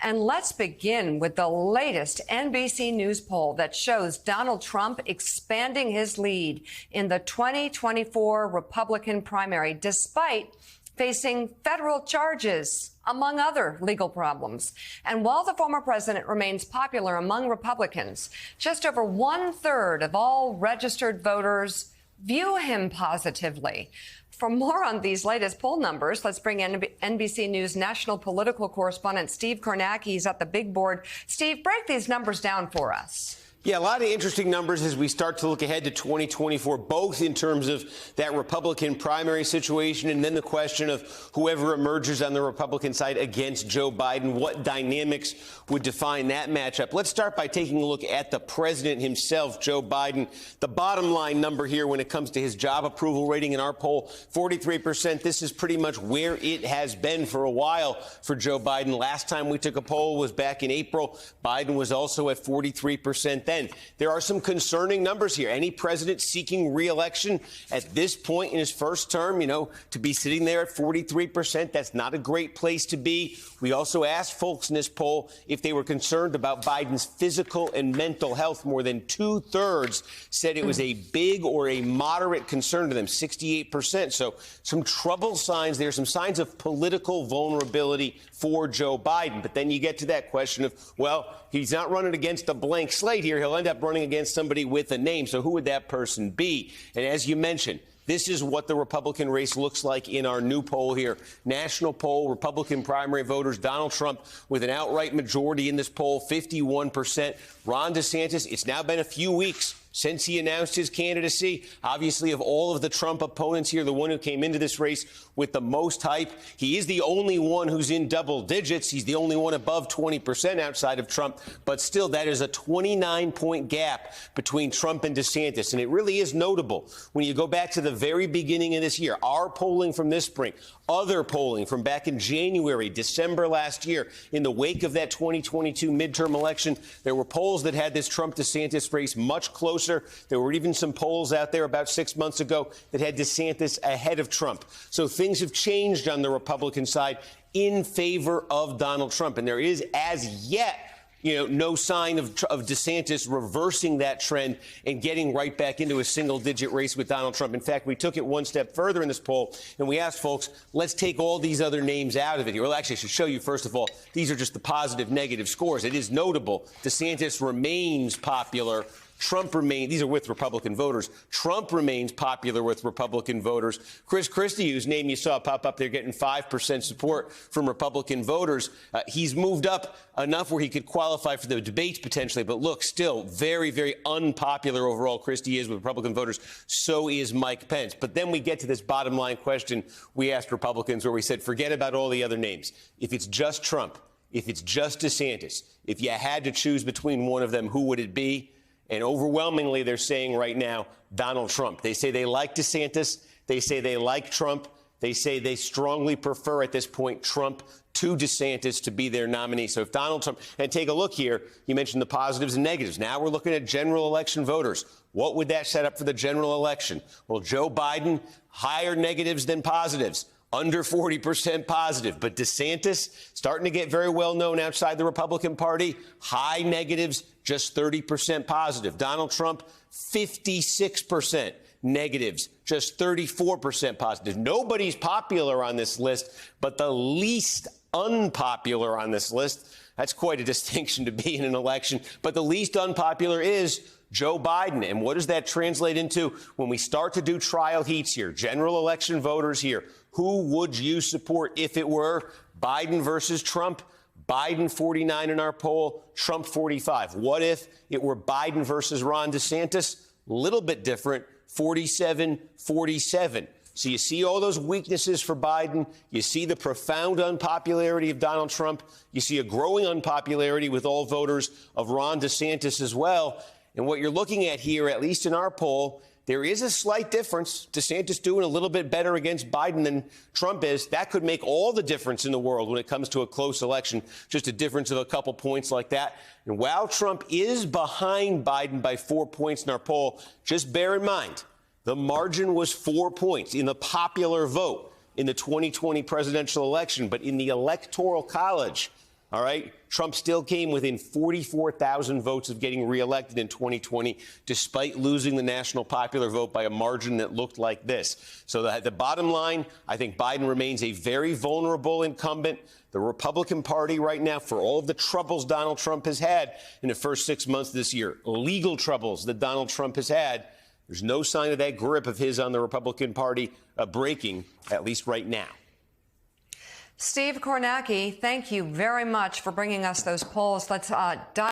And let's begin with the latest NBC News poll that shows Donald Trump expanding his lead in the 2024 Republican primary, despite facing federal charges, among other legal problems. And while the former president remains popular among Republicans, just over 1/3 of all registered voters view him positively. For more on these latest poll numbers, let's bring in NBC News national political correspondent Steve Kornacki. He's at the big board. Steve, break these numbers down for us. Yeah, a lot of interesting numbers as we start to look ahead to 2024, both in terms of that Republican primary situation and then the question of whoever emerges on the Republican side against Joe Biden, what dynamics would define that matchup. Let's start by taking a look at the president himself, Joe Biden. The bottom line number here when it comes to his job approval rating in our poll, 43%. This is pretty much where it has been for a while for Joe Biden. Last time we took a poll was back in April. Biden was also at 43% then. There are some concerning numbers here. Any president seeking re-election at this point in his first term, to be sitting there at 43%, that's not a great place to be. We also asked folks in this poll if they were concerned about Biden's physical and mental health. More than 2/3 said it was a big or a moderate concern to them, 68%. So some trouble signs there, some signs of political vulnerability for Joe Biden. But then you get to that question of, well, he's not running against a blank slate here. He'll end up running against somebody with a name. So who would that person be? And as you mentioned, this is what the Republican race looks like in our new poll here. National poll, Republican primary voters, Donald Trump with an outright majority in this poll, 51%. Ron DeSantis, it's now been a few weeks since he announced his candidacy. Obviously, of all of the Trump opponents here, the one who came into this race with the most hype. He is the only one who's in double digits. He's the only one above 20% outside of Trump. But still, that is a 29-point gap between Trump and DeSantis. And it really is notable when you go back to the very beginning of this year, our polling from this spring, other polling from back in January, December last year, in the wake of that 2022 midterm election, there were polls that had this Trump-DeSantis race much closer. There were even some polls out there about 6 months ago that had DeSantis ahead of Trump. So things have changed on the Republican side in favor of Donald Trump. And there is, as yet, no sign of DeSantis reversing that trend and getting right back into a single-digit race with Donald Trump. In fact, we took it one step further in this poll, and we asked folks, let's take all these other names out of it here. Well, actually, I should show you, first of all, these are just the positive, negative scores. It is notable. DeSantis remains popular. Trump remains, these are with Republican voters. Trump remains popular with Republican voters. Chris Christie, whose name you saw pop up there, getting 5% support from Republican voters. He's moved up enough where he could qualify for the debates potentially. But look, still very, very unpopular overall. Christie is with Republican voters. So is Mike Pence. But then we get to this bottom line question we asked Republicans where we said, forget about all the other names. If it's just Trump, if it's just DeSantis, if you had to choose between one of them, who would it be? And overwhelmingly, they're saying right now, Donald Trump. They say they like DeSantis. They say they like Trump. They say they strongly prefer at this point Trump to DeSantis to be their nominee. So if Donald Trump, and take a look here, you mentioned the positives and negatives. Now we're looking at general election voters. What would that set up for the general election? Well, Joe Biden, higher negatives than positives. Under 40% positive. But DeSantis, starting to get very well known outside the Republican Party, high negatives, just 30% positive. Donald Trump, 56% negatives, just 34% positive. Nobody's popular on this list, but the least unpopular on this list. That's quite a distinction to be in an election. But the least unpopular is Joe Biden. And what does that translate into when we start to do trial heats here, general election voters here? Who would you support if it were Biden versus Trump? Biden 49 in our poll, Trump 45. What if it were Biden versus Ron DeSantis? A little bit different, 47-47. So you see all those weaknesses for Biden. You see the profound unpopularity of Donald Trump. You see a growing unpopularity with all voters of Ron DeSantis as well. And what you're looking at here, at least in our poll, there is a slight difference. DeSantis doing a little bit better against Biden than Trump is. That could make all the difference in the world when it comes to a close election, just a difference of a couple points like that. And while Trump is behind Biden by 4 points in our poll, just bear in mind, the margin was 4 points in the popular vote in the 2020 presidential election. But in the Electoral College, All right. Trump still came within 44,000 votes of getting reelected in 2020, despite losing the national popular vote by a margin that looked like this. So the bottom line, I think Biden remains a very vulnerable incumbent. The Republican Party right now, for all of the troubles Donald Trump has had in the first 6 months of this year, legal troubles that Donald Trump has had, there's no sign of that grip of his on the Republican Party breaking, at least right now. Steve Kornacki, thank you very much for bringing us those polls. Let's dive